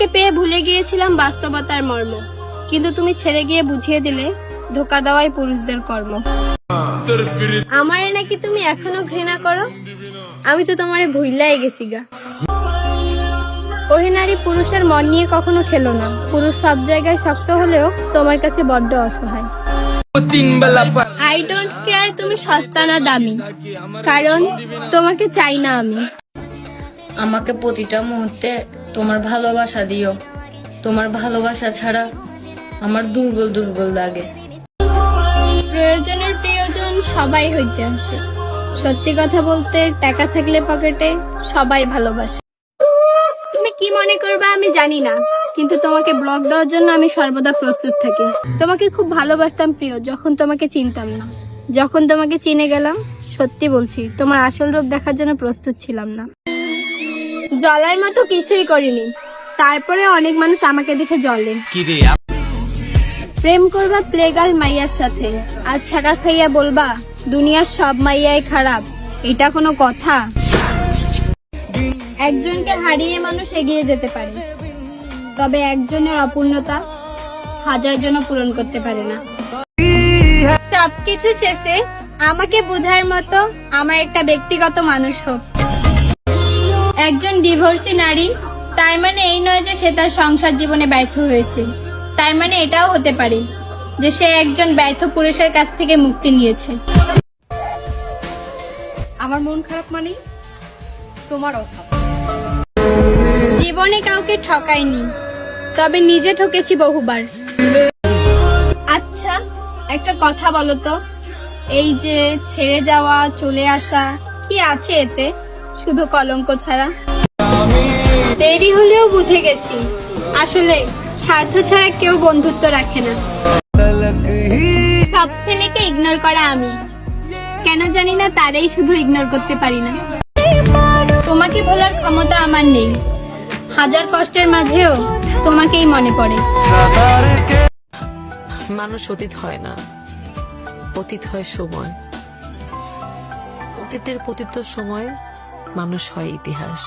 তোমাকে পেয়ে ভুলে গিয়েছিলাম বাস্তবতার মর্ম, কিন্তু তুমি ছেড়ে গিয়ে বুঝিয়ে দিলে ধোকা দেওয়াই পুরুষদের কর্ম। আমারে নাকি তুমি এখনো ঘৃণা করো, আমি তো তোমারে ভুইলাই গেছি গা। ওহে নারী, পুরুষের মন নিয়ে কখনো খেলো না। পুরুষ সব জায়গায় শক্ত হলেও তোমার কাছে বড্ড অসহায়। আই ডোন্ট কেয়ার তুমি সস্তা না দামি, কারণ তোমাকে চাই না আমি। আমাকে প্রতিটা মুহূর্তে তোমার ভালোবাসা দিও, তোমার ভালোবাসা ছাড়া আমার দুর্বল দুর্বল লাগে। প্রয়োজনের প্রিয়জন সবাই হইতে আসে, সত্যি কথা বলতে টাকা থাকলে পকেটে সবাই ভালোবাসে। তুমি কি মনে করবা আমি জানি না, কিন্তু তোমাকে ব্লক দেওয়ার জন্য আমি সর্বদা প্রস্তুত থাকি। তোমাকে খুব ভালোবাসতাম প্রিয়, যখন তোমাকে চিনতাম না। যখন তোমাকে চিনে গেলাম, সত্যি বলছি তোমার আসল রূপ দেখার জন্য প্রস্তুত ছিলাম না। জলার মতো কিছুই করিনি, তারপরে অনেক মানুষ আমাকে দেখে জ্বলে। প্রেম করবা প্লেগার্ল মাইয়ার সাথে, আর ছাকা খাইয়া বলবা দুনিয়ার সব মাইয়াই খারাপ, এটা কোনো কথা? একজনকে হারিয়ে মানুষ এগিয়ে যেতে পারে, তবে একজনের অপূর্ণতা হাজার জন পূরণ করতে পারে না। সবকিছু শেষে আমাকে বোঝার মতো আমার একটা ব্যক্তিগত মানুষ হোক। একজন ডিভোর্সি নারী, তার মানে এই নয় যে সে তার সংসার জীবনে ব্যর্থ হয়েছে। তার মানে এটাও হতে পারে যে সে একজন ব্যর্থ পুরুষের কাছ থেকে মুক্তি নিয়েছে। আমার মন খারাপ মানে তোমার অভাব। জীবনে কাউকে ঠকাইনি, তবে নিজে ঠকেছি বহুবার। আচ্ছা, একটা কথা বলো তো, এই যে ছেড়ে যাওয়া, চলে আসা, কি আছে এতে? শুধু কলঙ্ক ছাড়া। দেরি হলেও বুঝে গেছি, আসলে স্বার্থ ছাড়া কেউ বন্ধুত্ব রাখে না। সব ছেলেকে ইগনোর করা আমি, কেন জানি না তারাই শুধু ইগনোর করতে পারি না। তোমাকে ভোলার ক্ষমতা আমার নেই, হাজার কষ্টের মাঝেও তোমাকেই মনে পড়ে। মানুষ অতীত হয় না, অতীত হয় সময়। অতীতের পতিত সময়ে মানুষ হয় ইতিহাস।